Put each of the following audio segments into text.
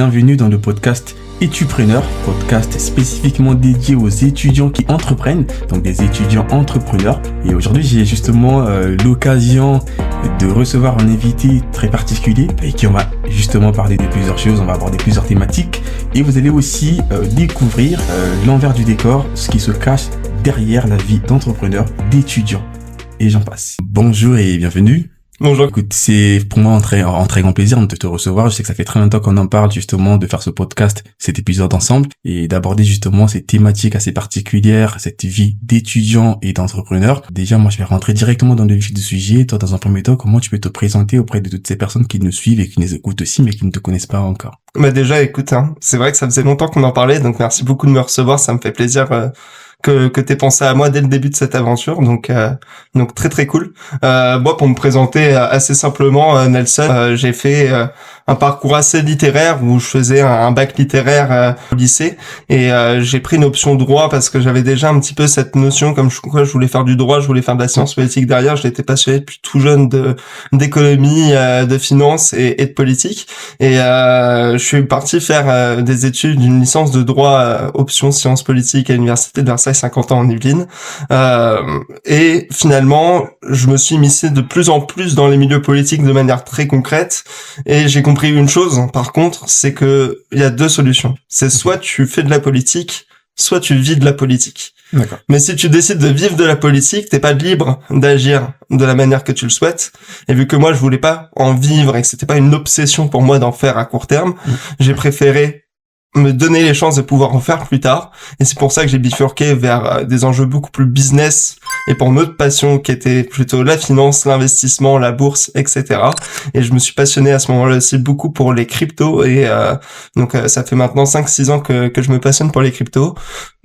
Bienvenue dans le podcast Étupreneur, podcast spécifiquement dédié aux étudiants qui entreprennent, donc des étudiants entrepreneurs. Et aujourd'hui, j'ai justement l'occasion de recevoir un invité très particulier et qui on va justement parler de plusieurs choses, on va aborder plusieurs thématiques et vous allez aussi découvrir l'envers du décor, ce qui se cache derrière la vie d'entrepreneur, d'étudiant et j'en passe. Bonjour et bienvenue. Bonjour. Écoute, c'est pour moi un très grand plaisir de te recevoir. Je sais que ça fait très longtemps qu'on en parle justement de faire ce podcast, cet épisode ensemble et d'aborder justement ces thématiques assez particulières, cette vie d'étudiant et d'entrepreneur. Déjà, moi, je vais rentrer directement dans le vif du sujet. Toi, dans un premier temps, comment tu peux te présenter auprès de toutes ces personnes qui nous suivent et qui nous écoutent aussi, mais qui ne te connaissent pas encore? Bah déjà, écoute, c'est vrai que ça faisait longtemps qu'on en parlait, donc merci beaucoup de me recevoir. Ça me fait plaisir que t'aies pensé à moi dès le début de cette aventure, donc très très cool. Moi, pour me présenter assez simplement, Nelson, j'ai fait un parcours assez littéraire où je faisais un bac littéraire au lycée et j'ai pris une option droit parce que j'avais déjà un petit peu cette notion, comme je voulais faire du droit, je voulais faire de la science politique derrière. Je l'étais passionné depuis tout jeune d'économie, de finance et de politique et je suis parti faire des études d'une licence de droit option sciences politiques à l'université de Versailles 50 ans en Yvelines et finalement je me suis immiscé de plus en plus dans les milieux politiques de manière très concrète et j'ai compris une chose par contre, c'est que il y a deux solutions. C'est soit tu fais de la politique, soit tu vis de la politique. D'accord. Mais si tu décides de vivre de la politique, t'es pas libre d'agir de la manière que tu le souhaites. Et vu que moi je voulais pas en vivre et que c'était pas une obsession pour moi d'en faire à court terme, j'ai préféré me donner les chances de pouvoir en faire plus tard. Et c'est pour ça que j'ai bifurqué vers des enjeux beaucoup plus business et pour notre passion qui était plutôt la finance, l'investissement, la bourse, etc. Et je me suis passionné à ce moment-là aussi beaucoup pour les cryptos et donc ça fait maintenant 5-6 ans que je me passionne pour les cryptos.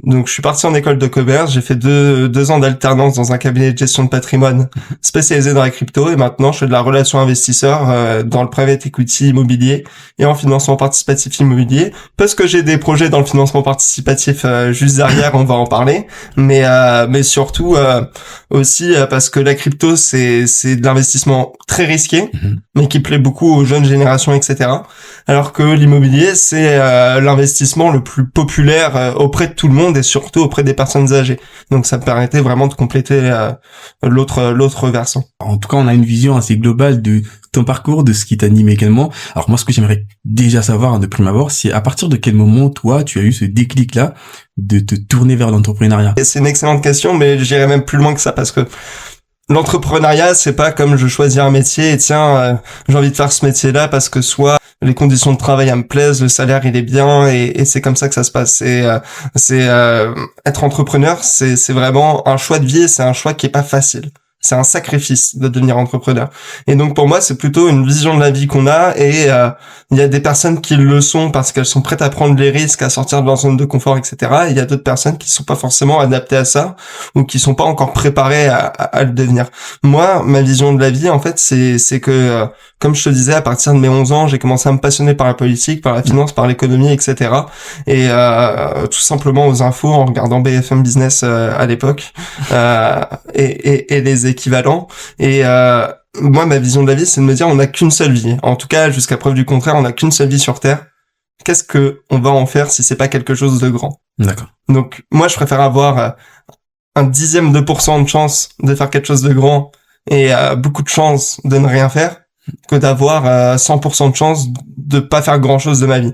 Donc je suis parti en école de commerce, j'ai fait deux ans d'alternance dans un cabinet de gestion de patrimoine spécialisé dans la crypto et maintenant je fais de la relation investisseur dans le private equity immobilier et en financement participatif immobilier parce que j'ai des projets dans le financement participatif juste derrière, on va en parler, mais surtout aussi parce que la crypto c'est de l'investissement très risqué mais qui plaît beaucoup aux jeunes générations, etc. Alors que l'immobilier c'est l'investissement le plus populaire auprès de tout le monde et surtout auprès des personnes âgées. Donc ça me permettait vraiment de compléter l'autre versant. En tout cas, on a une vision assez globale de ton parcours, de ce qui t'anime également. Alors moi, ce que j'aimerais déjà savoir de prime abord, c'est à partir de quel moment, toi, tu as eu ce déclic-là de te tourner vers l'entrepreneuriat? Et c'est une excellente question, mais j'irai même plus loin que ça parce que l'entrepreneuriat, c'est pas comme je choisis un métier et tiens, j'ai envie de faire ce métier-là parce que soit les conditions de travail elles me plaisent, le salaire il est bien et c'est comme ça que ça se passe. C'est être entrepreneur, c'est vraiment un choix de vie et c'est un choix qui est pas facile. C'est un sacrifice de devenir entrepreneur. Et donc pour moi, c'est plutôt une vision de la vie qu'on a et il y a des personnes qui le sont parce qu'elles sont prêtes à prendre les risques, à sortir de leur zone de confort, etc. Et il y a d'autres personnes qui sont pas forcément adaptées à ça ou qui sont pas encore préparées à le devenir. Moi, ma vision de la vie, en fait, c'est que comme je te disais, à partir de mes 11 ans, j'ai commencé à me passionner par la politique, par la finance, par l'économie, etc. Et tout simplement aux infos, en regardant BFM Business à l'époque, et les équivalents. Et moi, ma vision de la vie, c'est de me dire, on n'a qu'une seule vie. En tout cas, jusqu'à preuve du contraire, on n'a qu'une seule vie sur Terre. Qu'est-ce que on va en faire si c'est pas quelque chose de grand? D'accord. Donc, moi, je préfère avoir un 0,1% de chance de faire quelque chose de grand et beaucoup de chance de ne rien faire que d'avoir 100% de chance de pas faire grand chose de ma vie.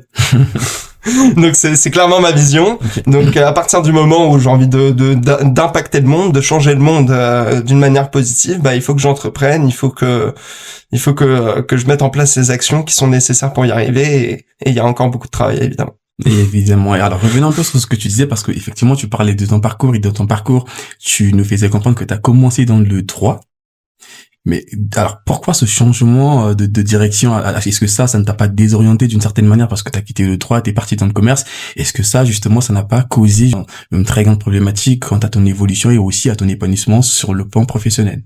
Donc c'est clairement ma vision. Okay. Donc à partir du moment où j'ai envie d'impacter le monde, de changer le monde d'une manière positive, il faut que j'entreprenne, il faut que je mette en place ces actions qui sont nécessaires pour y arriver et il y a encore beaucoup de travail évidemment. Et évidemment. Et alors, revenons un peu sur ce que tu disais, parce que effectivement, tu parlais de ton parcours et de ton parcours, tu nous faisais comprendre que tu as commencé dans le droit. Mais alors, pourquoi ce changement de direction? Est-ce que ça ne t'a pas désorienté d'une certaine manière parce que tu as quitté le droit, t'es parti dans le commerce? Est-ce que ça, justement, ça n'a pas causé une très grande problématique quant à ton évolution et aussi à ton épanouissement sur le plan professionnel?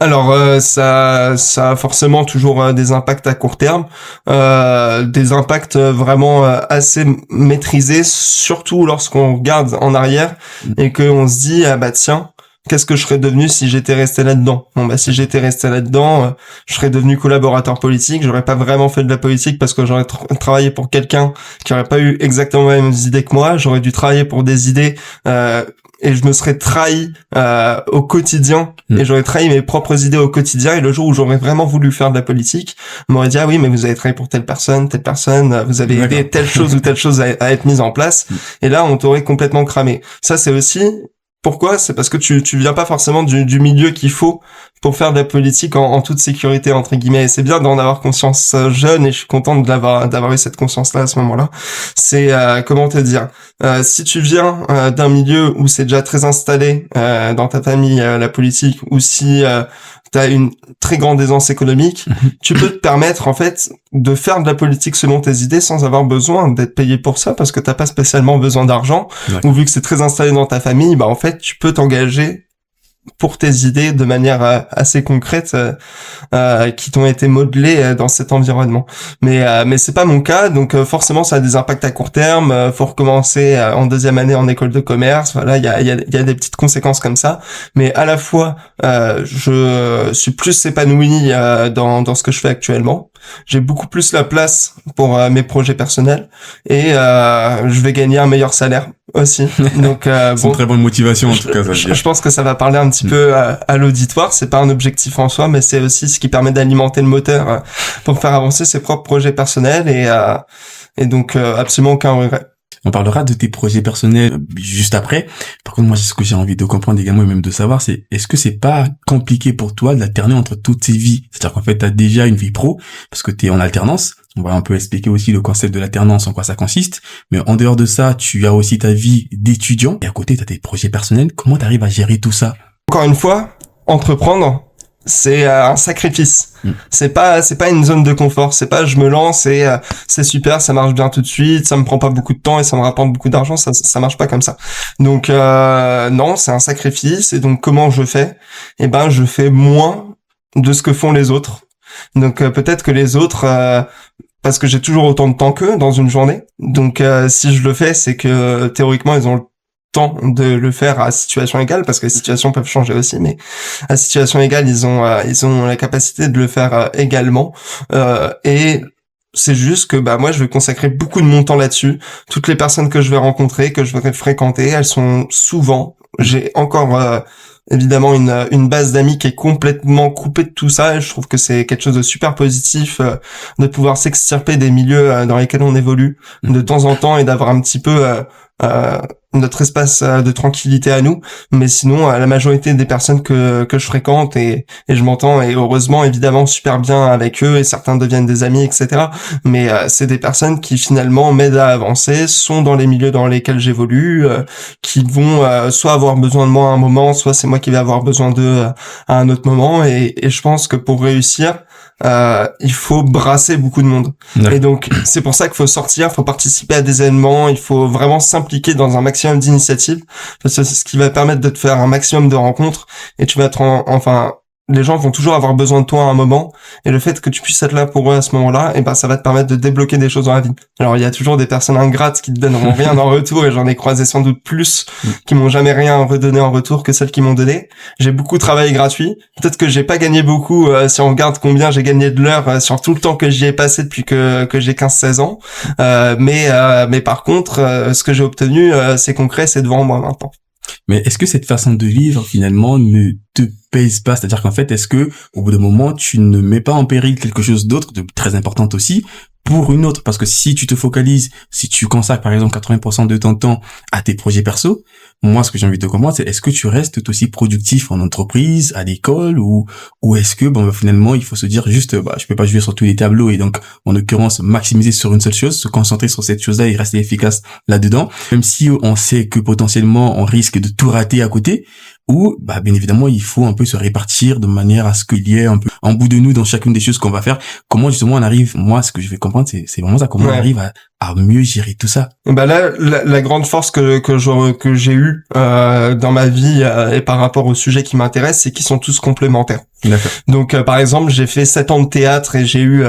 Alors ça a forcément toujours des impacts à court terme, des impacts vraiment assez maîtrisés, surtout lorsqu'on regarde en arrière et qu'on se dit ah bah tiens, qu'est-ce que je serais devenu si j'étais resté là-dedans? Bon, bah, si j'étais resté là-dedans, je serais devenu collaborateur politique. J'aurais pas vraiment fait de la politique parce que j'aurais travaillé pour quelqu'un qui aurait pas eu exactement les mêmes idées que moi. J'aurais dû travailler pour des idées, et je me serais trahi au quotidien, et j'aurais trahi mes propres idées au quotidien, et le jour où j'aurais vraiment voulu faire de la politique, on m'aurait dit ah oui mais vous avez travaillé pour telle personne, vous avez aidé telle chose ou telle chose à être mise en place, et là on t'aurait complètement cramé. Ça c'est aussi pourquoi, c'est parce que tu viens pas forcément du milieu qu'il faut pour faire de la politique en toute sécurité entre guillemets. Et c'est bien d'en avoir conscience jeune, et je suis content d'avoir eu cette conscience là à ce moment-là. C'est comment te dire, si tu viens d'un milieu où c'est déjà très installé dans ta famille la politique, ou si t'as une très grande aisance économique, tu peux te permettre en fait de faire de la politique selon tes idées sans avoir besoin d'être payé pour ça, parce que t'as pas spécialement besoin d'argent, ou vu que c'est très installé dans ta famille, bah en fait tu peux t'engager pour tes idées de manière assez concrète qui t'ont été modelées dans cet environnement. Mais c'est pas mon cas, donc forcément ça a des impacts à court terme. Faut recommencer en deuxième année en école de commerce. Voilà, il y a des petites conséquences comme ça. Mais à la fois je suis plus épanoui dans ce que je fais actuellement. J'ai beaucoup plus la place pour mes projets personnels, et je vais gagner un meilleur salaire aussi. Donc c'est une très bonne motivation en tout cas. Je pense que ça va parler un petit peu à l'auditoire. C'est pas un objectif en soi, mais c'est aussi ce qui permet d'alimenter le moteur pour faire avancer ses propres projets personnels, et donc absolument aucun regret. On parlera de tes projets personnels juste après. Par contre, moi, ce que j'ai envie de comprendre également et même de savoir, c'est est-ce que c'est pas compliqué pour toi d'alterner entre toutes ces vies? C'est-à-dire qu'en fait, t'as déjà une vie pro parce que t'es en alternance. On va un peu expliquer aussi le concept de l'alternance, en quoi ça consiste. Mais en dehors de ça, tu as aussi ta vie d'étudiant et à côté, t'as tes projets personnels. Comment t'arrives à gérer tout ça? Encore une fois, entreprendre, c'est un sacrifice. C'est pas une zone de confort. C'est pas je me lance et c'est super, ça marche bien tout de suite, ça me prend pas beaucoup de temps et ça me rapporte beaucoup d'argent. Ça marche pas comme ça. Donc non, c'est un sacrifice. Et donc comment je fais? Eh ben je fais moins de ce que font les autres. Donc peut-être que les autres parce que j'ai toujours autant de temps qu'eux dans une journée. Donc si je le fais, c'est que théoriquement ils ont le temps de le faire à situation égale, parce que les situations peuvent changer aussi, mais à situation égale ils ont la capacité de le faire également, et c'est juste que moi je vais consacrer beaucoup de mon temps là-dessus. Toutes les personnes que je vais rencontrer, que je vais fréquenter, elles sont souvent, j'ai encore évidemment une base d'amis qui est complètement coupée de tout ça, et je trouve que c'est quelque chose de super positif de pouvoir s'extirper des milieux dans lesquels on évolue de temps en temps, et d'avoir un petit peu notre espace de tranquillité à nous. Mais sinon la majorité des personnes que je fréquente, et je m'entends, et heureusement évidemment super bien avec eux, et certains deviennent des amis, etc. Mais c'est des personnes qui finalement m'aident à avancer, sont dans les milieux dans lesquels j'évolue, qui vont soit avoir besoin de moi à un moment, soit c'est moi qui vais avoir besoin d'eux à un autre moment, et je pense que pour réussir il faut brasser beaucoup de monde. Et donc c'est pour ça qu'il faut sortir, il faut participer à des événements, il faut vraiment s'impliquer dans un maximum d'initiatives, parce que c'est ce qui va permettre de te faire un maximum de rencontres, et tu vas être enfin les gens vont toujours avoir besoin de toi à un moment, et le fait que tu puisses être là pour eux à ce moment-là, et ça va te permettre de débloquer des choses dans la vie. Alors il y a toujours des personnes ingrates qui te donneront rien en retour, et j'en ai croisé sans doute plus qui m'ont jamais rien redonné en retour que celles qui m'ont donné. J'ai beaucoup travaillé gratuit. Peut-être que j'ai pas gagné beaucoup si on regarde combien j'ai gagné de l'heure sur tout le temps que j'y ai passé depuis que j'ai 15-16 ans. Mais par contre, ce que j'ai obtenu, c'est concret, c'est devant moi maintenant. Mais est-ce que cette façon de vivre, finalement, ne te pèse pas? C'est-à-dire qu'en fait, est-ce que, au bout d'un moment, tu ne mets pas en péril quelque chose d'autre, de très important aussi, pour une autre? Parce que si tu te focalises, si tu consacres, par exemple, 80% de ton temps à tes projets perso, moi, ce que j'ai envie de comprendre, c'est est-ce que tu restes aussi productif en entreprise, à l'école, ou est-ce que, finalement, il faut se dire juste, je peux pas jouer sur tous les tableaux, et donc, en l'occurrence, maximiser sur une seule chose, se concentrer sur cette chose-là et rester efficace là-dedans, même si on sait que potentiellement, on risque de tout rater à côté, ou, bien évidemment, il faut un peu se répartir de manière à ce qu'il y ait un peu en bout de nous dans chacune des choses qu'on va faire. Comment, justement, on arrive, moi, ce que je vais comprendre, c'est vraiment ça, comment on arrive à mieux gérer tout ça? Et ben là, la grande force que j'ai eue dans ma vie et par rapport au sujet qui m'intéresse, c'est qu'ils sont tous complémentaires. D'accord. Donc par exemple, j'ai fait 7 ans de théâtre et j'ai eu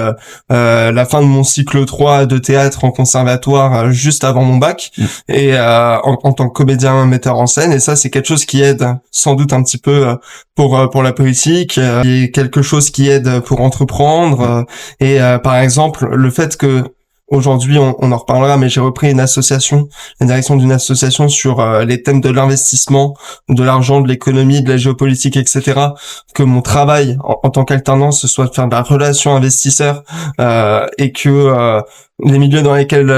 la fin de mon cycle 3 de théâtre en conservatoire juste avant mon bac et en tant que comédien metteur en scène, et ça c'est quelque chose qui aide sans doute un petit peu pour la politique, et quelque chose qui aide pour entreprendre et par exemple le fait que aujourd'hui, on en reparlera, mais j'ai repris la direction d'une association sur les thèmes de l'investissement, de l'argent, de l'économie, de la géopolitique, etc. Que mon travail en tant qu'alternance, ce soit de faire de la relation investisseur et que les milieux dans lesquels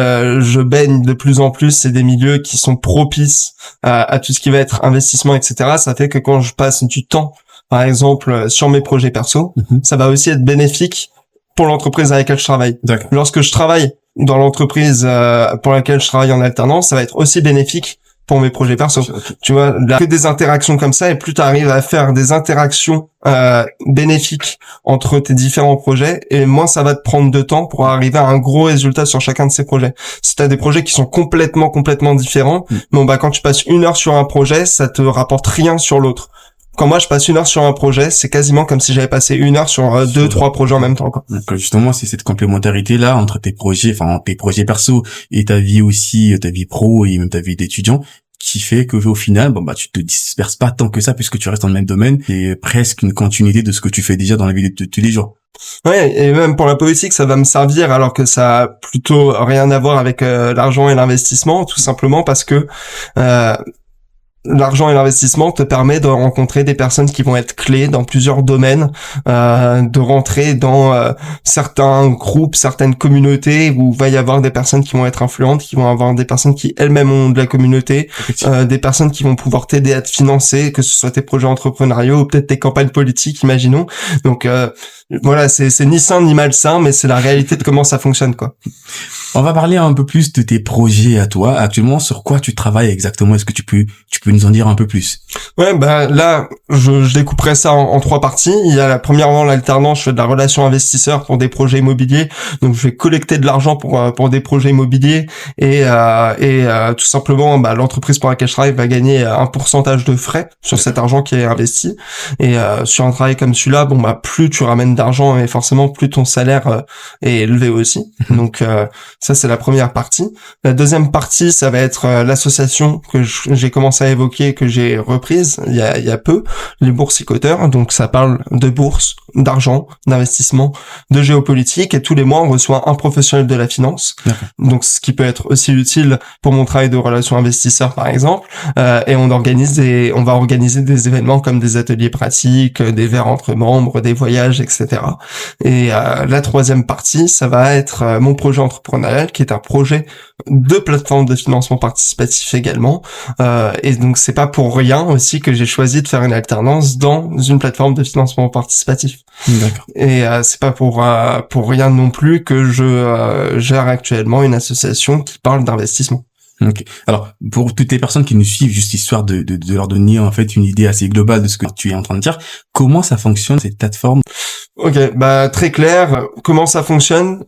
je baigne de plus en plus, c'est des milieux qui sont propices à tout ce qui va être investissement, etc. Ça fait que quand je passe du temps, par exemple, sur mes projets perso, ça va aussi être bénéfique pour l'entreprise avec laquelle je travaille. D'accord. Lorsque je travaille dans l'entreprise pour laquelle je travaille en alternance, ça va être aussi bénéfique pour mes projets perso. Okay. Tu vois, là, que des interactions comme ça, et plus tu arrives à faire des interactions bénéfiques entre tes différents projets, et moins ça va te prendre de temps pour arriver à un gros résultat sur chacun de ces projets. Si tu as des projets qui sont complètement différents, bon bah quand tu passes 1 heure sur un projet, ça te rapporte rien sur l'autre. Quand moi je passe 1 heure sur un projet, c'est quasiment comme si j'avais passé 1 heure sur 2-3 projets en même temps, quoi. Donc justement, c'est cette complémentarité là entre tes projets perso et ta vie aussi, ta vie pro et même ta vie d'étudiant, qui fait que au final, bon bah tu te disperses pas tant que ça puisque tu restes dans le même domaine, et presque une continuité de ce que tu fais déjà dans la vie de tous les jours. Ouais, et même pour la politique, ça va me servir, alors que ça a plutôt rien à voir avec l'argent et l'investissement, tout simplement parce que l'argent et l'investissement te permet de rencontrer des personnes qui vont être clés dans plusieurs domaines, de rentrer dans certains groupes, certaines communautés où va y avoir des personnes qui vont être influentes, qui vont avoir des personnes qui elles-mêmes ont de la communauté, des personnes qui vont pouvoir t'aider à te financer, que ce soit tes projets entrepreneuriaux ou peut-être tes campagnes politiques, imaginons. Donc voilà, c'est ni sain ni malsain, mais c'est la réalité de comment ça fonctionne, quoi. On va parler un peu plus de tes projets à toi. Actuellement, sur quoi tu travailles exactement? Est-ce que tu peux nous en dire un peu plus? Ouais, bah là, je découperai ça en 3 parties. Il y a premièrement l'alternance, je fais de la relation investisseur pour des projets immobiliers. Donc je vais collecter de l'argent pour des projets immobiliers et tout simplement bah l'entreprise pour laquelle je travaille va gagner un pourcentage de frais sur cet argent qui est investi. Et sur un travail comme celui-là, bon bah plus tu ramènes d'argent et forcément plus ton salaire est élevé aussi. Donc ça c'est la première partie. La deuxième partie, ça va être l'association que j'ai commencé à évoquer, que j'ai reprise il y a peu, les boursicoteurs. Donc ça parle de bourse, d'argent, d'investissement, de géopolitique, et tous les mois on reçoit un professionnel de la finance. Donc ce qui peut être aussi utile pour mon travail de relation investisseur par exemple, et on va organiser des événements comme des ateliers pratiques, des verres entre membres, des voyages, etc. Et la troisième partie, ça va être mon projet entrepreneurial, qui est un projet de plateforme de financement participatif également, et donc c'est pas pour rien aussi que j'ai choisi de faire une alternance dans une plateforme de financement participatif. D'accord. Et c'est pas pour rien non plus que je gère actuellement une association qui parle d'investissement. Ok. Alors, pour toutes les personnes qui nous suivent, juste histoire de leur donner en fait une idée assez globale de ce que tu es en train de dire, comment ça fonctionne cette plateforme? Ok, bah très clair. Comment ça fonctionne?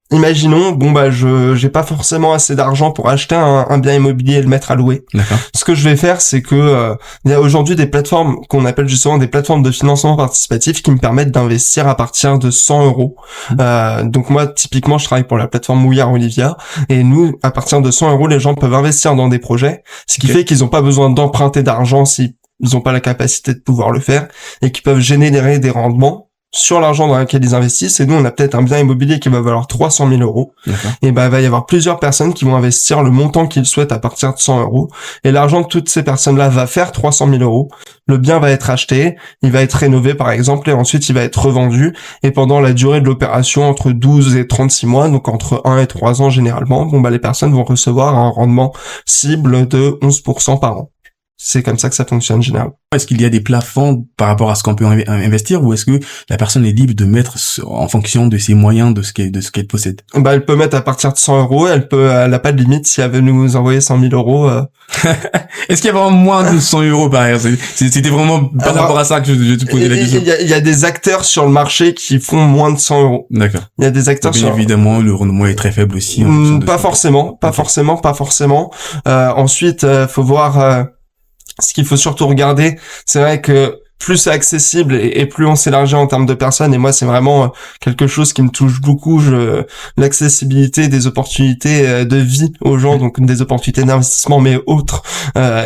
Imaginons, bon bah j'ai pas forcément assez d'argent pour acheter un bien immobilier et le mettre à louer. D'accord. Ce que je vais faire, c'est que il y a aujourd'hui des plateformes qu'on appelle justement des plateformes de financement participatif qui me permettent d'investir à partir de 100 euros. Donc moi, typiquement, je travaille pour la plateforme Mouillard Olivia, et nous, à partir de 100 euros, les gens peuvent investir dans des projets, ce qui fait qu'ils n'ont pas besoin d'emprunter d'argent s'ils n'ont pas la capacité de pouvoir le faire, et qui peuvent générer des rendements sur l'argent dans lequel ils investissent. Et nous, on a peut-être un bien immobilier qui va valoir 300 000 euros. D'accord. Et bah, il va y avoir plusieurs personnes qui vont investir le montant qu'ils souhaitent à partir de 100 euros. Et l'argent de toutes ces personnes-là va faire 300 000 euros. Le bien va être acheté, il va être rénové par exemple, et ensuite il va être revendu. Et pendant la durée de l'opération, entre 12 et 36 mois, donc entre 1 et 3 ans généralement, bon bah, les personnes vont recevoir un rendement cible de 11% par an. C'est comme ça que ça fonctionne généralement. Est-ce qu'il y a des plafonds par rapport à ce qu'on peut investir, ou est-ce que la personne est libre de mettre en fonction de ses moyens, de ce qu'elle possède? Bah, elle peut mettre à partir de 100 euros, elle a pas de limite si elle veut nous envoyer 100 000 euros. Est-ce qu'il y a vraiment moins de 100 euros par exemple? C'était vraiment par rapport à ça que je te posais la question. Il y a des acteurs sur le marché qui font moins de 100 euros. D'accord. Il y a des acteurs bien évidemment, le rendement est très faible aussi. Pas forcément. Ensuite, faut voir, ce qu'il faut surtout regarder, c'est vrai que plus c'est accessible et plus on s'élargit en termes de personnes, et moi c'est vraiment quelque chose qui me touche beaucoup, l'accessibilité des opportunités de vie aux gens, donc des opportunités d'investissement mais autres,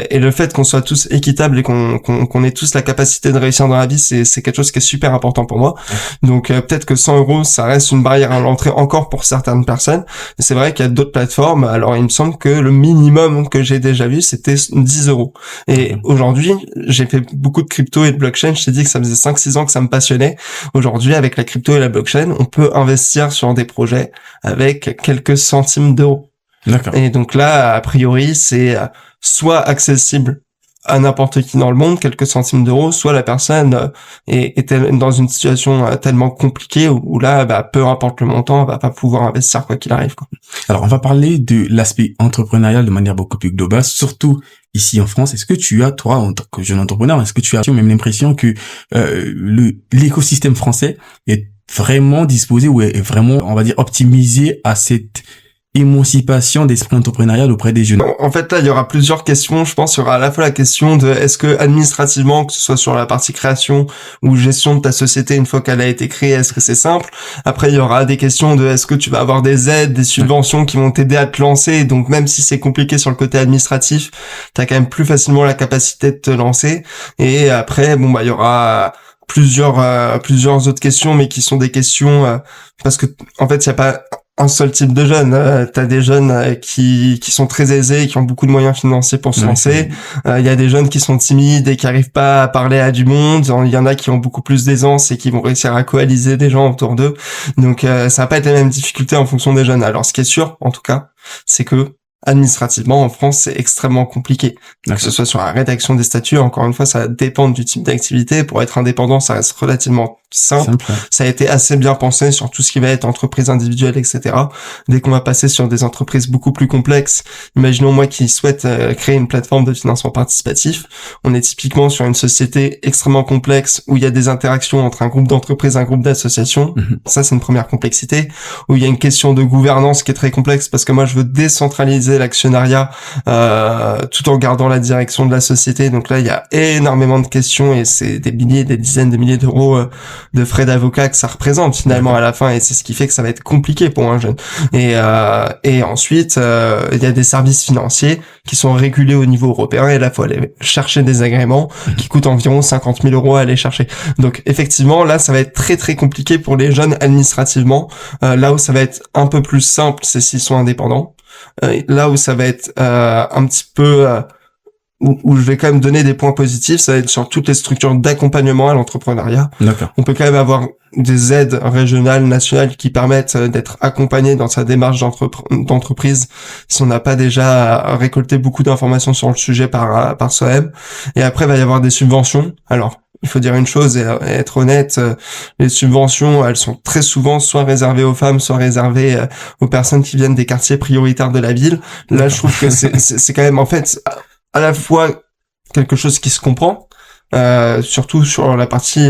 et le fait qu'on soit tous équitables et qu'on ait tous la capacité de réussir dans la vie, c'est quelque chose qui est super important pour moi. Donc peut-être que 100 euros ça reste une barrière à l'entrée encore pour certaines personnes, et c'est vrai qu'il y a d'autres plateformes. Alors il me semble que le minimum que j'ai déjà vu c'était 10 euros, et aujourd'hui j'ai fait beaucoup de crypto et de blockchain. Je t'ai dit que ça faisait 5-6 ans que ça me passionnait. Aujourd'hui, avec la crypto et la blockchain, on peut investir sur des projets avec quelques centimes d'euros. D'accord. Et donc là, a priori, c'est soit accessible à n'importe qui dans le monde, quelques centimes d'euros, soit la personne est dans une situation tellement compliquée où là, peu importe le montant, elle va pas pouvoir investir quoi qu'il arrive, quoi. Alors, on va parler de l'aspect entrepreneurial de manière beaucoup plus globale, surtout ici en France. Est-ce que tu as, toi, en tant que jeune entrepreneur, est-ce que tu as même l'impression que l'écosystème français est vraiment disposé, ou est vraiment, on va dire, optimisé à cette émancipation d'esprit entrepreneurial auprès des jeunes? En fait, là, il y aura plusieurs questions. Je pense qu'il y aura à la fois la question de est-ce que administrativement, que ce soit sur la partie création ou gestion de ta société une fois qu'elle a été créée, est-ce que c'est simple? Après, il y aura des questions de est-ce que tu vas avoir des aides, des subventions qui vont t'aider à te lancer. Donc, même si c'est compliqué sur le côté administratif, t'as quand même plus facilement la capacité de te lancer. Et après, il y aura plusieurs autres questions, mais qui sont des questions parce que en fait, il y a pas un seul type de jeunes. T'as des jeunes qui sont très aisés et qui ont beaucoup de moyens financiers pour se lancer. Il y a des jeunes qui sont timides et qui arrivent pas à parler à du monde. Il y en a qui ont beaucoup plus d'aisance et qui vont réussir à coaliser des gens autour d'eux. Donc ça va pas être les mêmes difficultés en fonction des jeunes. Alors ce qui est sûr, en tout cas, c'est que administrativement en France c'est extrêmement compliqué. Que ce soit sur la rédaction des statuts, encore une fois ça dépend du type d'activité. Pour être indépendant ça reste relativement simple. Ça a été assez bien pensé sur tout ce qui va être entreprise individuelle, etc. Dès qu'on va passer sur des entreprises beaucoup plus complexes, imaginons moi qui souhaite créer une plateforme de financement participatif, on est typiquement sur une société extrêmement complexe où il y a des interactions entre un groupe d'entreprises, un groupe d'associations. Ça c'est une première complexité. Où il y a une question de gouvernance qui est très complexe parce que moi je veux décentraliser l'actionnariat tout en gardant la direction de la société. Donc là il y a énormément de questions et c'est des milliers, des dizaines de milliers d'euros de frais d'avocat que ça représente finalement à la fin, et c'est ce qui fait que ça va être compliqué pour un jeune. Et ensuite il y a des services financiers qui sont régulés au niveau européen, et là faut aller chercher des agréments qui coûtent environ 50 000 euros à aller chercher. Donc effectivement là ça va être très très compliqué pour les jeunes administrativement. Là où ça va être un peu plus simple, c'est s'ils sont indépendants. Là où ça va être un petit peu où je vais quand même donner des points positifs, ça va être sur toutes les structures d'accompagnement à l'entrepreneuriat. D'accord. On peut quand même avoir des aides régionales, nationales qui permettent d'être accompagné dans sa démarche d'entreprise si on n'a pas déjà récolté beaucoup d'informations sur le sujet par soi-même. Et après, il va y avoir des subventions. Alors, il faut dire une chose et être honnête, les subventions, elles sont très souvent soit réservées aux femmes, soit réservées aux personnes qui viennent des quartiers prioritaires de la ville. Là, je trouve que c'est quand même, en fait, à la fois quelque chose qui se comprend, surtout sur la partie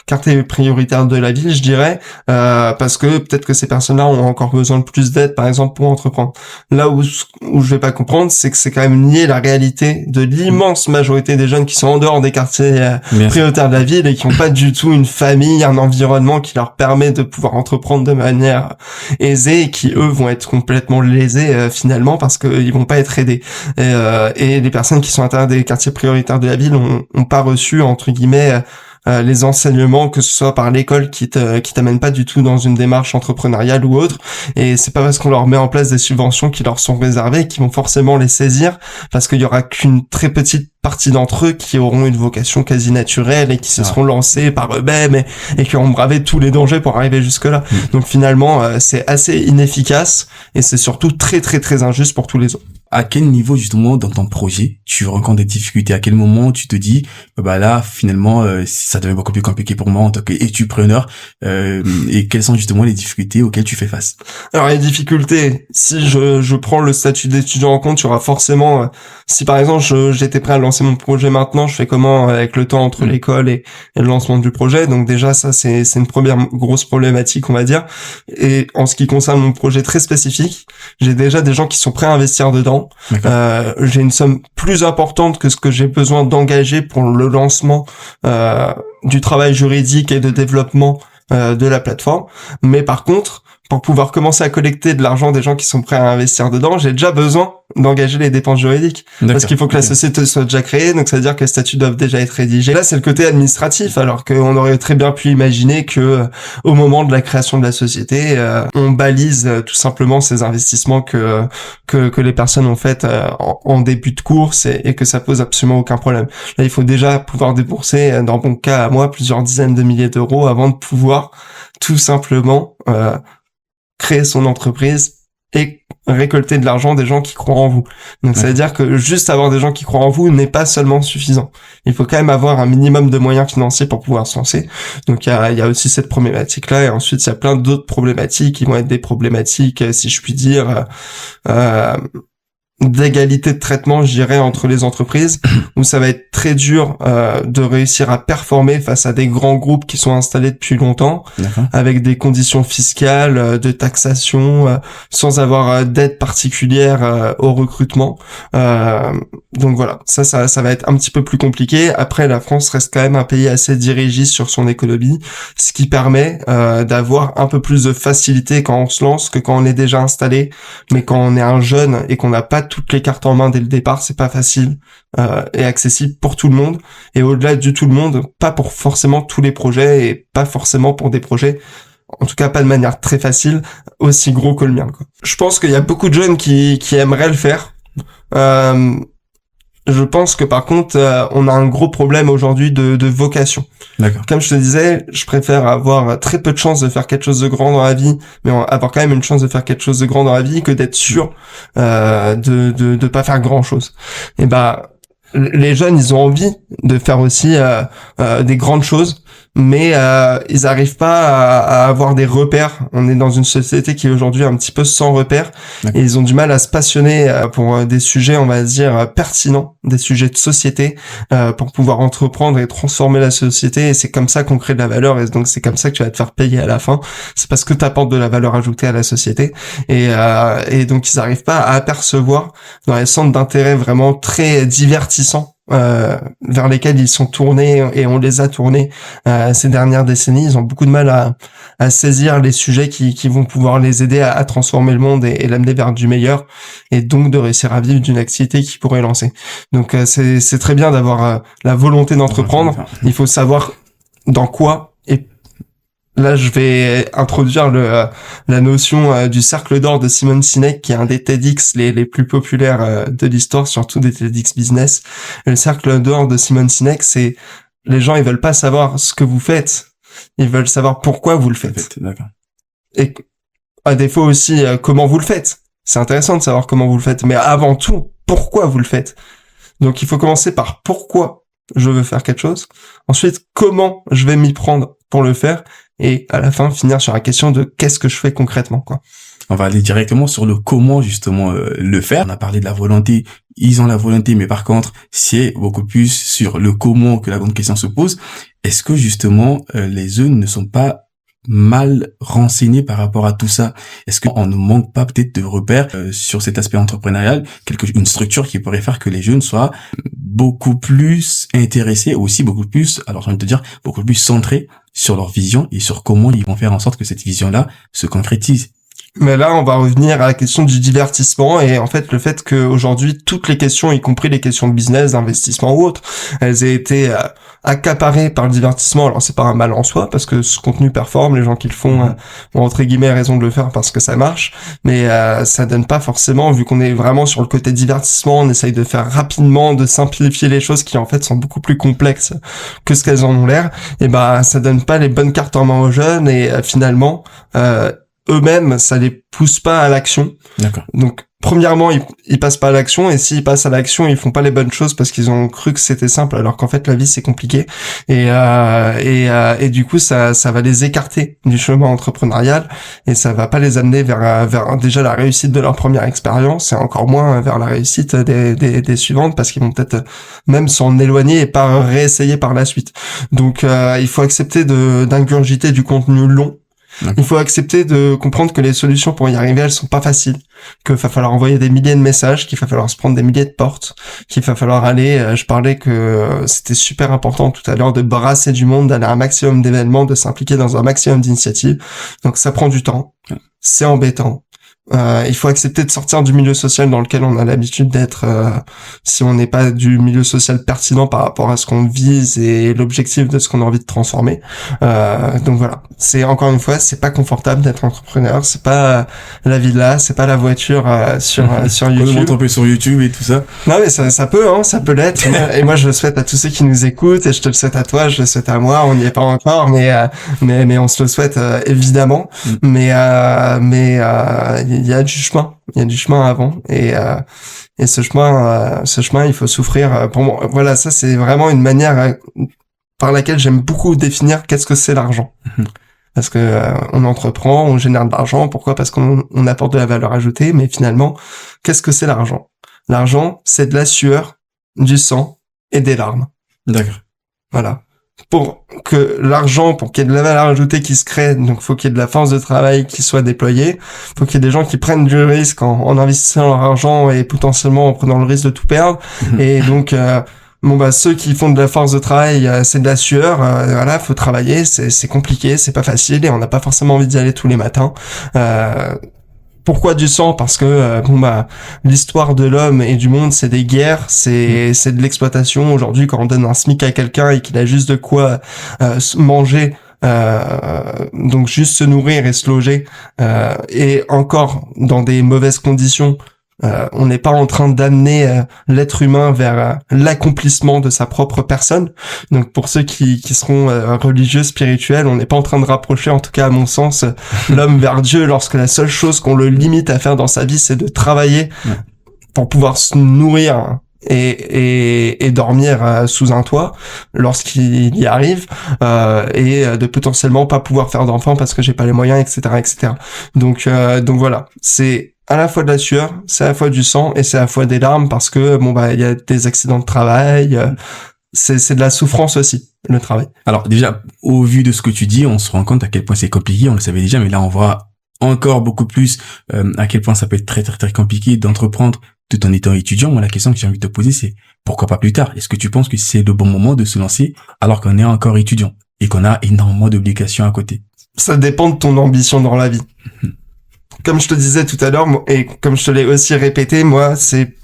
quartier prioritaire de la ville, je dirais, parce que peut-être que ces personnes-là ont encore besoin de plus d'aide, par exemple, pour entreprendre. Là où je vais pas comprendre, c'est que c'est quand même nier la réalité de l'immense majorité des jeunes qui sont en dehors des quartiers prioritaires de la ville et qui ont pas du tout une famille, un environnement qui leur permet de pouvoir entreprendre de manière aisée, et qui eux vont être complètement lésés finalement parce que ils vont pas être aidés. Et les personnes qui sont à l'intérieur des quartiers prioritaires de la ville ont pas reçu entre guillemets les enseignements, que ce soit par l'école qui t'amène pas du tout dans une démarche entrepreneuriale ou autre, et c'est pas parce qu'on leur met en place des subventions qui leur sont réservées qu'ils vont forcément les saisir, parce qu'il y aura qu'une très petite partie d'entre eux qui auront une vocation quasi naturelle et qui se seront lancés par eux-mêmes et qui auront bravé tous les dangers pour arriver jusque là. Donc finalement c'est assez inefficace et c'est surtout très très très injuste pour tous les autres. À quel niveau justement dans ton projet tu rencontres des difficultés? À quel moment tu te dis bah là finalement ça devient beaucoup plus compliqué pour moi en tant qu'étudepreneur et quelles sont justement les difficultés auxquelles tu fais face? Alors les difficultés, si je prends le statut d'étudiant en compte, il y aura forcément, si par exemple j'étais prêt à lancer mon projet maintenant, je fais comment avec le temps entre l'école et le lancement du projet. Donc déjà ça c'est une première grosse problématique on va dire. Et en ce qui concerne mon projet très spécifique, j'ai déjà des gens qui sont prêts à investir dedans. J'ai une somme plus importante que ce que j'ai besoin d'engager pour le lancement du travail juridique et de développement de la plateforme. Mais par contre, pour pouvoir commencer à collecter de l'argent des gens qui sont prêts à investir dedans, j'ai déjà besoin d'engager les dépenses juridiques. Parce qu'il faut que la société soit déjà créée, donc ça veut dire que les statuts doivent déjà être rédigés. Là, c'est le côté administratif, alors qu'on aurait très bien pu imaginer que au moment de la création de la société, on balise tout simplement ces investissements que les personnes ont fait en début de course et que ça pose absolument aucun problème. Là, il faut déjà pouvoir débourser, dans mon cas à moi, plusieurs dizaines de milliers d'euros avant de pouvoir tout simplement créer son entreprise et récolter de l'argent des gens qui croient en vous. Donc ça veut dire que juste avoir des gens qui croient en vous n'est pas seulement suffisant. Il faut quand même avoir un minimum de moyens financiers pour pouvoir se lancer. Donc il y a aussi cette problématique-là, et ensuite il y a plein d'autres problématiques qui vont être des problématiques, si je puis dire, d'égalité de traitement, je dirais, entre les entreprises, où ça va être très dur de réussir à performer face à des grands groupes qui sont installés depuis longtemps, avec des conditions fiscales, de taxation, sans avoir d'aide particulière au recrutement. Donc voilà, ça va être un petit peu plus compliqué. Après, la France reste quand même un pays assez dirigiste sur son économie, ce qui permet d'avoir un peu plus de facilité quand on se lance que quand on est déjà installé. Mais quand on est un jeune et qu'on n'a pas toutes les cartes en main dès le départ, c'est pas facile et accessible pour tout le monde. Et au-delà du tout le monde, pas pour forcément tous les projets et pas forcément pour des projets, en tout cas pas de manière très facile, aussi gros que le mien, quoi. Je pense qu'il y a beaucoup de jeunes qui aimeraient le faire. Je pense que par contre, on a un gros problème aujourd'hui de vocation. D'accord. Comme je te disais, je préfère avoir très peu de chances de faire quelque chose de grand dans la vie, mais avoir quand même une chance de faire quelque chose de grand dans la vie, que d'être sûr de pas faire grand chose. Et les jeunes, ils ont envie de faire aussi des grandes choses, mais ils arrivent pas à avoir des repères. On est dans une société qui est aujourd'hui un petit peu sans repères, et ils ont du mal à se passionner pour des sujets, on va dire, pertinents, des sujets de société, pour pouvoir entreprendre et transformer la société. Et c'est comme ça qu'on crée de la valeur, et donc c'est comme ça que tu vas te faire payer à la fin. C'est parce que tu apportes de la valeur ajoutée à la société, et donc ils arrivent pas à apercevoir dans les centres d'intérêt vraiment très divertissants vers lesquels ils sont tournés, et on les a tournés ces dernières décennies. Ils ont beaucoup de mal à saisir les sujets qui vont pouvoir les aider à transformer le monde et l'amener vers du meilleur, et donc de réussir à vivre d'une activité qui pourrait lancer. Donc c'est très bien d'avoir la volonté d'entreprendre. Il faut savoir dans quoi. Et là, je vais introduire la notion du cercle d'or de Simon Sinek, qui est un des TEDx les plus populaires de l'histoire, surtout des TEDx business. Le cercle d'or de Simon Sinek, c'est les gens, ils veulent pas savoir ce que vous faites, ils veulent savoir pourquoi vous le faites. D'accord. Et à défaut aussi, comment vous le faites. C'est intéressant de savoir comment vous le faites, mais avant tout, pourquoi vous le faites. Donc il faut commencer par pourquoi je veux faire quelque chose, ensuite comment je vais m'y prendre pour le faire, et à la fin finir sur la question de qu'est-ce que je fais concrètement, quoi. On va aller directement sur le comment justement le faire. On a parlé de la volonté, ils ont la volonté, mais par contre c'est beaucoup plus sur le comment que la grande question se pose. Est-ce que justement les jeunes ne sont pas mal renseignés par rapport à tout ça? Est-ce qu'on ne manque pas peut-être de repères sur cet aspect entrepreneurial, une structure qui pourrait faire que les jeunes soient beaucoup plus intéressés, aussi beaucoup plus, alors j'ai envie de te dire, beaucoup plus centrés sur leur vision et sur comment ils vont faire en sorte que cette vision-là se concrétise? Mais là, on va revenir à la question du divertissement, et en fait, le fait qu'aujourd'hui, toutes les questions, y compris les questions de business, d'investissement ou autres, elles aient été accaparées par le divertissement. Alors, c'est pas un mal en soi, parce que ce contenu performe, les gens qui le font ont entre guillemets raison de le faire parce que ça marche, mais ça donne pas forcément, vu qu'on est vraiment sur le côté divertissement, on essaye de faire rapidement, de simplifier les choses qui en fait sont beaucoup plus complexes que ce qu'elles en ont l'air, et ça donne pas les bonnes cartes en main aux jeunes, et finalement eux-mêmes, ça les pousse pas à l'action. D'accord. Donc, premièrement, ils passent pas à l'action, et s'ils passent à l'action, ils font pas les bonnes choses parce qu'ils ont cru que c'était simple, alors qu'en fait la vie c'est compliqué. Et du coup ça va les écarter du chemin entrepreneurial, et ça va pas les amener vers déjà la réussite de leur première expérience, et encore moins vers la réussite des suivantes, parce qu'ils vont peut-être même s'en éloigner et pas réessayer par la suite. Donc il faut accepter d'ingurgiter du contenu long. Il faut accepter de comprendre que les solutions pour y arriver, elles sont pas faciles, qu'il va falloir envoyer des milliers de messages, qu'il va falloir se prendre des milliers de portes, qu'il va falloir aller, je parlais que c'était super important tout à l'heure de brasser du monde, d'aller à un maximum d'événements, de s'impliquer dans un maximum d'initiatives. Donc ça prend du temps, c'est embêtant. Il faut accepter de sortir du milieu social dans lequel on a l'habitude d'être, si on n'est pas du milieu social pertinent par rapport à ce qu'on vise et l'objectif de ce qu'on a envie de transformer. Donc voilà, c'est encore une fois, c'est pas confortable d'être entrepreneur, c'est pas la villa, c'est pas la voiture sur YouTube. On peut sur YouTube et tout ça. Non mais ça peut l'être. Et moi je le souhaite à tous ceux qui nous écoutent, et je te le souhaite à toi, je le souhaite à moi. On n'y est pas encore, mais on se le souhaite évidemment. Mais il y a du chemin avant, et ce chemin il faut souffrir. Pour moi, voilà, ça c'est vraiment une manière par laquelle j'aime beaucoup définir qu'est-ce que c'est l'argent. Parce que on entreprend, on génère de l'argent. Pourquoi? Parce qu'on apporte de la valeur ajoutée. Mais finalement, qu'est-ce que c'est l'argent? L'argent, c'est de la sueur, du sang et des larmes. D'accord. Voilà. Pour que l'argent, pour qu'il y ait de la valeur ajoutée qui se crée, donc faut qu'il y ait de la force de travail qui soit déployée, faut qu'il y ait des gens qui prennent du risque en investissant leur argent et potentiellement en prenant le risque de tout perdre. Et donc ceux qui font de la force de travail, c'est de la sueur, voilà, faut travailler, c'est compliqué, c'est pas facile, et on n'a pas forcément envie d'y aller tous les matins. Pourquoi du sang? Parce que l'histoire de l'homme et du monde, c'est des guerres, c'est de l'exploitation. Aujourd'hui, quand on donne un SMIC à quelqu'un et qu'il a juste de quoi manger, donc juste se nourrir et se loger, et encore dans des mauvaises conditions, on n'est pas en train d'amener l'être humain vers l'accomplissement de sa propre personne. Donc pour ceux qui seront religieux, spirituels, on n'est pas en train de rapprocher, en tout cas à mon sens, l'homme vers Dieu, lorsque la seule chose qu'on le limite à faire dans sa vie, c'est de travailler pour pouvoir se nourrir et dormir sous un toit lorsqu'il y arrive, et de potentiellement pas pouvoir faire d'enfants parce que j'ai pas les moyens, etc. Donc voilà, c'est à la fois de la sueur, c'est à la fois du sang, et c'est à la fois des larmes, parce que il y a des accidents de travail, c'est de la souffrance aussi, le travail. Alors déjà, au vu de ce que tu dis, on se rend compte à quel point c'est compliqué, on le savait déjà, mais là on voit encore beaucoup plus à quel point ça peut être très très très compliqué d'entreprendre tout en étant étudiant. Moi, la question que j'ai envie de te poser, c'est pourquoi pas plus tard? Est-ce que tu penses que c'est le bon moment de se lancer alors qu'on est encore étudiant et qu'on a énormément d'obligations à côté? Ça dépend de ton ambition dans la vie. Comme je te disais tout à l'heure, et comme je te l'ai aussi répété, moi, c'est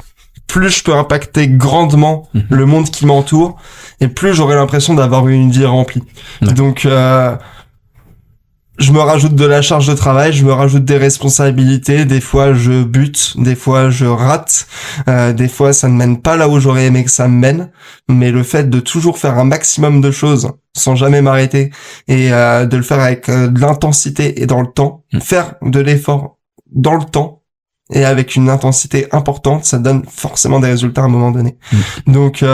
plus je peux impacter grandement le monde qui m'entoure, et plus j'aurai l'impression d'avoir eu une vie remplie. Donc, je me rajoute de la charge de travail, je me rajoute des responsabilités, des fois je bute, des fois je rate, des fois ça ne mène pas là où j'aurais aimé que ça me mène, mais le fait de toujours faire un maximum de choses sans jamais m'arrêter, et de le faire avec de l'intensité et dans le temps, faire de l'effort dans le temps et avec une intensité importante, ça donne forcément des résultats à un moment donné. Donc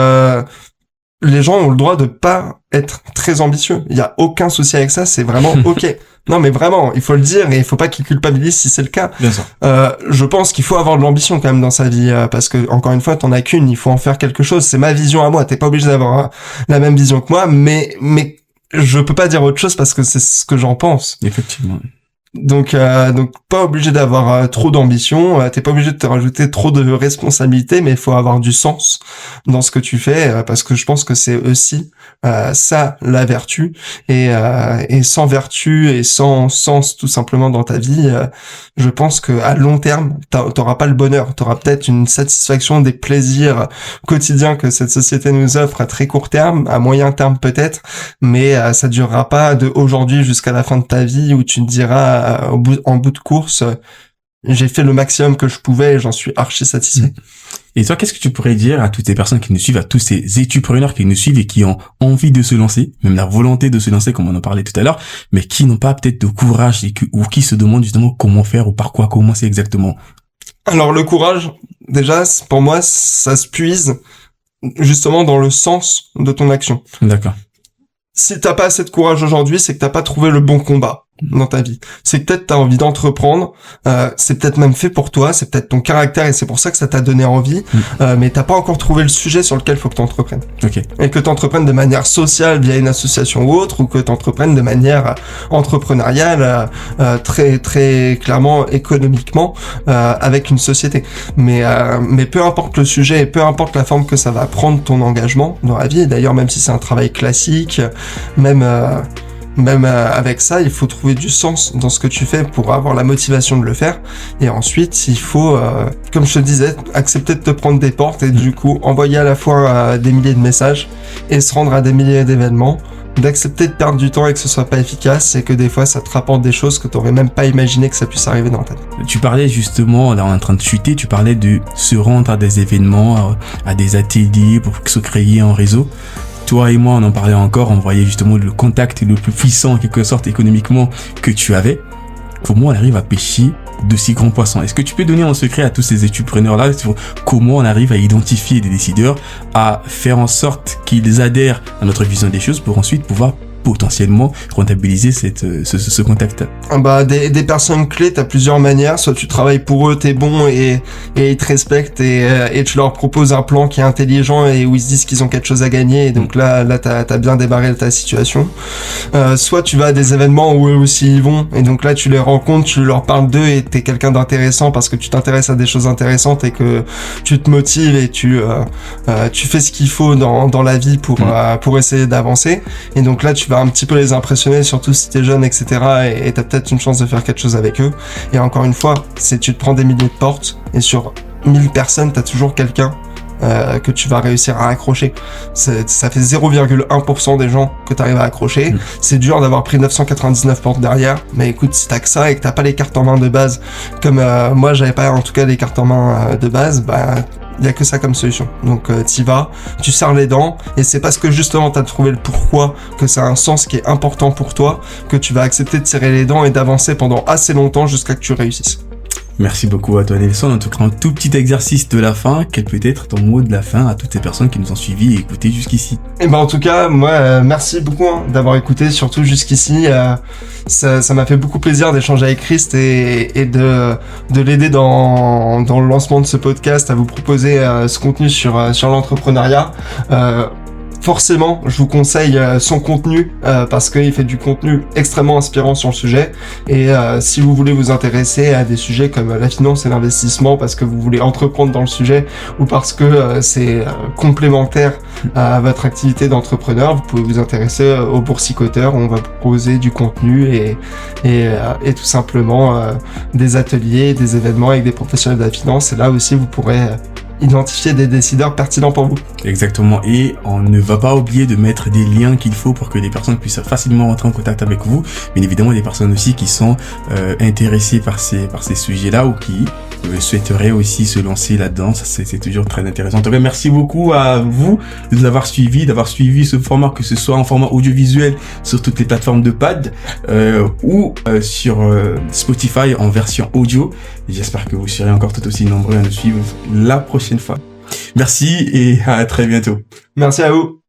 les gens ont le droit de pas être très ambitieux. Il y a aucun souci avec ça, c'est vraiment ok. Non mais vraiment, il faut le dire, et il faut pas qu'ils culpabilisent si c'est le cas. Bien sûr. Je pense qu'il faut avoir de l'ambition quand même dans sa vie, parce que encore une fois, t'en as qu'une, il faut en faire quelque chose. C'est ma vision à moi. T'es pas obligé d'avoir la même vision que moi, mais je peux pas dire autre chose parce que c'est ce que j'en pense. Effectivement. Donc pas obligé d'avoir trop d'ambition, t'es pas obligé de te rajouter trop de responsabilités, mais il faut avoir du sens dans ce que tu fais, parce que je pense que c'est aussi ça la vertu, et sans vertu et sans sens tout simplement dans ta vie, je pense que à long terme t'auras pas le bonheur, t'auras peut-être une satisfaction des plaisirs quotidiens que cette société nous offre à très court terme, à moyen terme peut-être, mais ça durera pas de aujourd'hui jusqu'à la fin de ta vie où tu te diras en bout de course, j'ai fait le maximum que je pouvais et j'en suis archi satisfait. Et toi, qu'est-ce que tu pourrais dire à toutes ces personnes qui nous suivent, à tous ces étudepreneurs qui nous suivent et qui ont envie de se lancer, même la volonté de se lancer comme on en parlait tout à l'heure, mais qui n'ont pas peut-être de courage ou qui se demandent justement comment faire ou par quoi commencer exactement? Alors le courage, déjà, pour moi, ça se puise justement dans le sens de ton action. D'accord. Si t'as pas assez de courage aujourd'hui, c'est que t'as pas trouvé le bon combat dans ta vie. C'est que peut-être t'as envie d'entreprendre, c'est peut-être même fait pour toi, c'est peut-être ton caractère et c'est pour ça que ça t'a donné envie, mais t'as pas encore trouvé le sujet sur lequel faut que t'entreprennes. Ok. Et que t'entreprennes de manière sociale via une association ou autre, ou que t'entreprennes de manière entrepreneuriale, très très clairement économiquement, avec une société. Mais peu importe le sujet et peu importe la forme que ça va prendre ton engagement dans la vie, et d'ailleurs même si c'est un travail classique, même avec ça, il faut trouver du sens dans ce que tu fais pour avoir la motivation de le faire. Et ensuite, il faut, comme je te disais, accepter de te prendre des portes et du coup envoyer à la fois des milliers de messages et se rendre à des milliers d'événements, d'accepter de perdre du temps et que ce soit pas efficace et que des fois ça te rapporte des choses que t'aurais même pas imaginé que ça puisse arriver dans ta vie. Tu parlais justement, là on est en train de chuter, tu parlais de se rendre à des événements, à des ateliers pour se créer un réseau. Toi et moi, on en parlait encore, on voyait justement le contact le plus puissant, en quelque sorte, économiquement, que tu avais. Comment on arrive à pêcher de si grands poissons? Est-ce que tu peux donner un secret à tous ces étudiants-là sur comment on arrive à identifier des décideurs, à faire en sorte qu'ils adhèrent à notre vision des choses pour ensuite pouvoir potentiellement rentabiliser ce contact? Des personnes clés, t'as plusieurs manières. Soit tu travailles pour eux, t'es bon et ils te respectent et tu leur proposes un plan qui est intelligent et où ils se disent qu'ils ont quelque chose à gagner et donc là t'as bien débarré ta situation. Soit tu vas à des événements où eux aussi ils vont et donc là tu les rencontres, tu leur parles d'eux et t'es quelqu'un d'intéressant parce que tu t'intéresses à des choses intéressantes et que tu te motives et tu fais ce qu'il faut dans la vie pour essayer d'avancer. Et donc là tu vas un petit peu les impressionner, surtout si t'es jeune, etc. Et t'as peut-être une chance de faire quelque chose avec eux. Et encore une fois, tu te prends des milliers de portes et sur 1000 personnes, t'as toujours quelqu'un que tu vas réussir à accrocher. Ça fait 0,1% des gens que t'arrives à accrocher. C'est dur d'avoir pris 999 portes derrière, mais écoute, si t'as que ça et que t'as pas les cartes en main de base, comme moi j'avais pas en tout cas les cartes en main de base, il y a que ça comme solution. Donc t'y vas, tu serres les dents, et c'est parce que justement t'as trouvé le pourquoi, que ça a un sens qui est important pour toi, que tu vas accepter de serrer les dents et d'avancer pendant assez longtemps jusqu'à que tu réussisses. Merci beaucoup à toi Nelson. En tout cas, un tout petit exercice de la fin. Quel peut être ton mot de la fin à toutes ces personnes qui nous ont suivis et écoutés jusqu'ici? Et en tout cas, moi, merci beaucoup d'avoir écouté, surtout jusqu'ici. Ça m'a fait beaucoup plaisir d'échanger avec Christ et de l'aider dans le lancement de ce podcast, à vous proposer ce contenu sur l'entrepreneuriat. Forcément, je vous conseille son contenu parce qu'il fait du contenu extrêmement inspirant sur le sujet. Et si vous voulez vous intéresser à des sujets comme la finance et l'investissement parce que vous voulez entreprendre dans le sujet ou parce que c'est complémentaire à votre activité d'entrepreneur, vous pouvez vous intéresser au Boursicoteur où on va vous proposer du contenu et tout simplement des ateliers, des événements avec des professionnels de la finance. Et là aussi, vous pourrez identifier des décideurs pertinents pour vous. Exactement. Et on ne va pas oublier de mettre des liens qu'il faut pour que les personnes puissent facilement rentrer en contact avec vous. Bien évidemment, des personnes aussi qui sont intéressées par ces sujets-là ou qui souhaiteraient aussi se lancer là-dedans. Ça, c'est toujours très intéressant. En tout cas, merci beaucoup à vous de nous avoir suivis, d'avoir suivi ce format, que ce soit en format audiovisuel sur toutes les plateformes de pad ou sur Spotify en version audio. Et j'espère que vous serez encore tout aussi nombreux à nous suivre la prochaine fois. Merci et à très bientôt. Merci à vous.